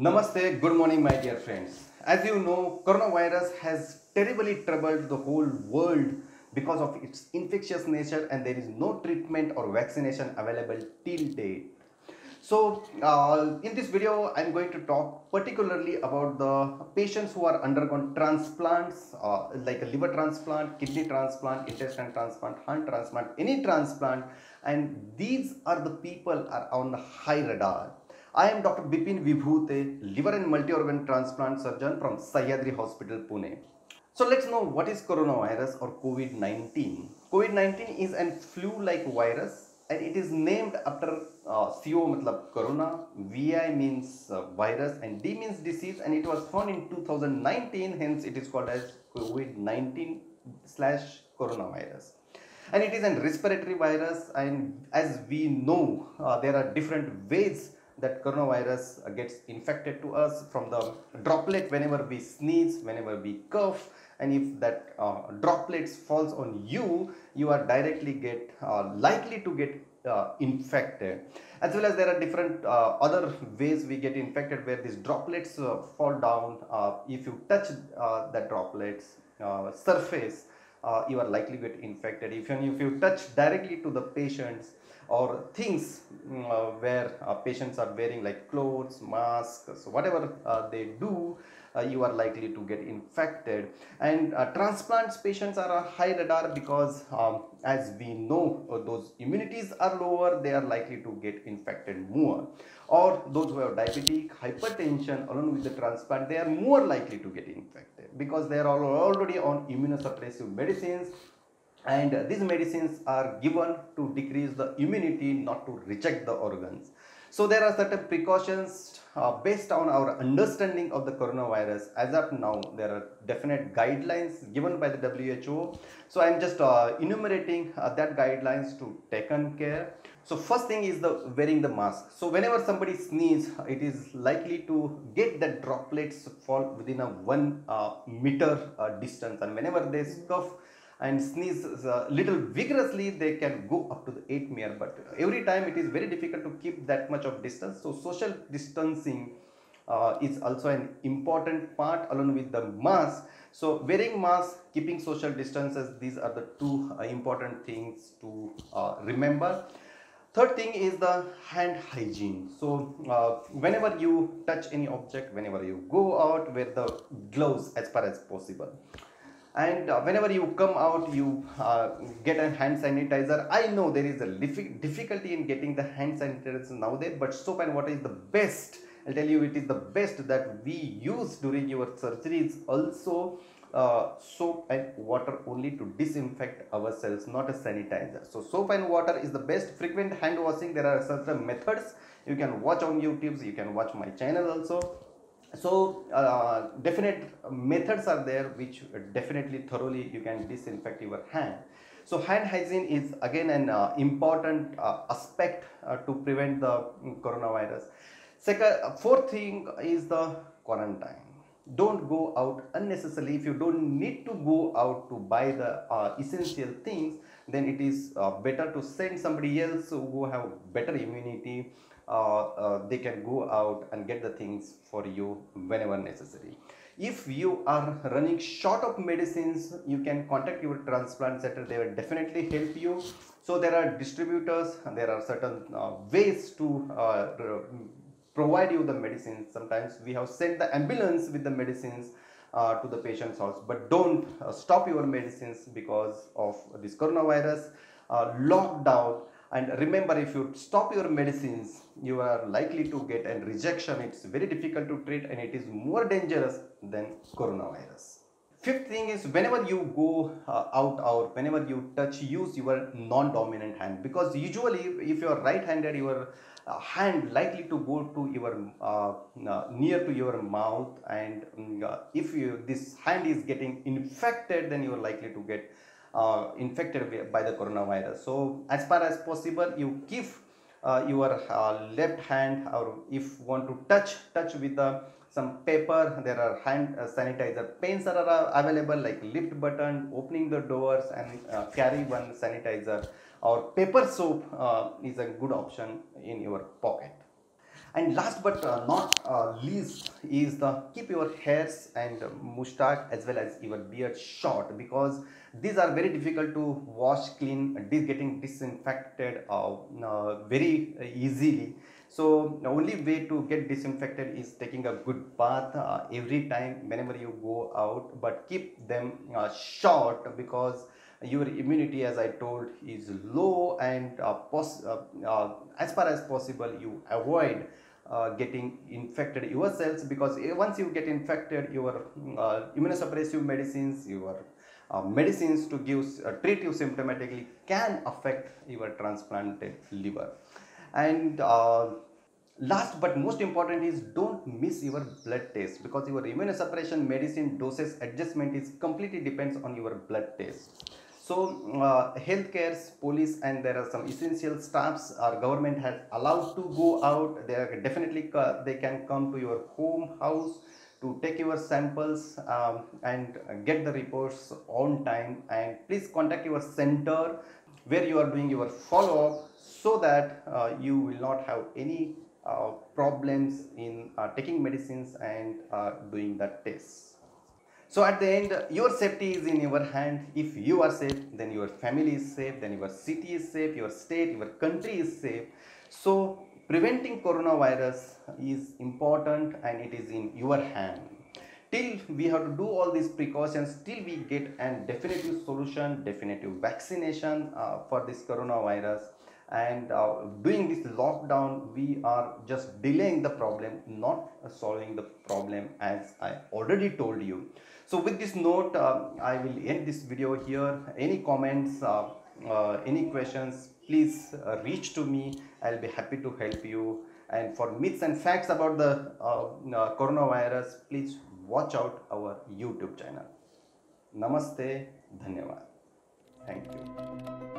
Namaste, good morning, my dear friends. As you know, coronavirus has terribly troubled the whole world because of its infectious nature, and there is no treatment or vaccination available till date. So, in this video, I'm going to talk particularly about the patients who are undergone transplants, like a liver transplant, kidney transplant, intestine transplant, heart transplant, any transplant, and these are the people are on the high radar. I am Dr. Bipin Vibhute, liver and multi-organ transplant surgeon from Sahyadri Hospital, Pune. So let's know what is coronavirus or COVID-19. COVID-19 is a flu-like virus and it is named after CO matlab corona, VI means virus and D means disease, and it was found in 2019, hence it is called as COVID-19 slash coronavirus. And it is a respiratory virus, and as we know there are different ways that coronavirus gets infected to us, from the droplet whenever we sneeze, whenever we cough, and if that droplets falls on you, you are directly likely to get infected. As well as there are different other ways we get infected, where these droplets fall down. If you touch the droplets surface, you are likely to get infected. Even if you touch directly to the patients or things where patients are wearing, like clothes, masks, whatever they do, you are likely to get infected. And transplants patients are a high radar because as we know, those immunities are lower, they are likely to get infected more. Or those who have diabetic, hypertension along with the transplant, they are more likely to get infected because they are already on immunosuppressive medicines, and these medicines are given to decrease the immunity, not to reject the organs. So there are certain precautions based on our understanding of the coronavirus. As of now, there are definite guidelines given by the WHO. So I am just enumerating that guidelines to taken care. So first thing is the wearing the mask. So whenever somebody sneezes, it is likely to get the droplets fall within a 1 meter distance, and whenever they cough and sneeze little vigorously, they can go up to the 8 meter, but every time it is very difficult to keep that much of distance. So social distancing is also an important part along with the mask. So wearing mask, keeping social distances, these are the two important things to remember. Third thing is the hand hygiene. So whenever you touch any object, whenever you go out, wear the gloves as far as possible. And whenever you come out, you get a hand sanitizer. I know there is a difficulty in getting the hand sanitizers nowadays, but soap and water is the best. I'll tell you, it is the best that we use during your surgeries also. Soap and water only to disinfect ourselves, not a sanitizer. So soap and water is the best. Frequent hand washing, there are certain methods you can watch on YouTube, you can watch my channel also. So definite methods are there which definitely thoroughly you can disinfect your hand. So hand hygiene is again an important aspect to prevent the coronavirus. Fourth thing is the quarantine. Don't go out unnecessarily. If you don't need to go out to buy the essential things, then it is better to send somebody else who have better immunity. They can go out and get the things for you whenever necessary. If you are running short of medicines, you can contact your transplant center. They will definitely help you. So there are distributors, and there are certain ways to provide you the medicines. Sometimes we have sent the ambulance with the medicines to the patient's house, but don't stop your medicines because of this coronavirus lockdown. And remember, if you stop your medicines, you are likely to get a rejection. It's very difficult to treat, and it is more dangerous than coronavirus. Fifth thing is, whenever you go out or whenever you touch, use your non-dominant hand, because usually if you are right-handed, your hand likely to go to your near to your mouth, and if this hand is getting infected, then you are likely to get infected by the coronavirus. So as far as possible, you keep your left hand, or if you want to touch with some paper, there are hand sanitizer pens that are available, like lift button, opening the doors, and carry one sanitizer, or paper soap is a good option in your pocket. And last but not least is the keep your hairs and mustache as well as your beard short, because these are very difficult to wash clean, getting disinfected very easily. So the only way to get disinfected is taking a good bath every time whenever you go out, but keep them short, because your immunity, as I told, is low, and as far as possible you avoid getting infected yourselves, because once you get infected, your immunosuppressive medicines, your medicines to treat you symptomatically can affect your transplanted liver. And last but most important is, don't miss your blood test, because your immunosuppression medicine doses adjustment is completely depends on your blood test. So healthcare's police and there are some essential staffs our government has allowed to go out. They are definitely they can come to your home house to take your samples and get the reports on time. And please contact your center where you are doing your follow-up, so that you will not have any problems in taking medicines and doing the tests. So at the end, your safety is in your hand. If you are safe, then your family is safe, then your city is safe, your state, your country is safe. So preventing coronavirus is important, and it is in your hand. Till we have to do all these precautions, till we get a definitive solution, definitive vaccination for this coronavirus. And doing this lockdown, we are just delaying the problem, not solving the problem, as I already told you. So with this note, I will end this video here. Any comments, any questions, please reach to me. I'll be happy to help you. And for myths and facts about the coronavirus, please watch out our YouTube channel. Namaste, Dhanyavad. Thank you.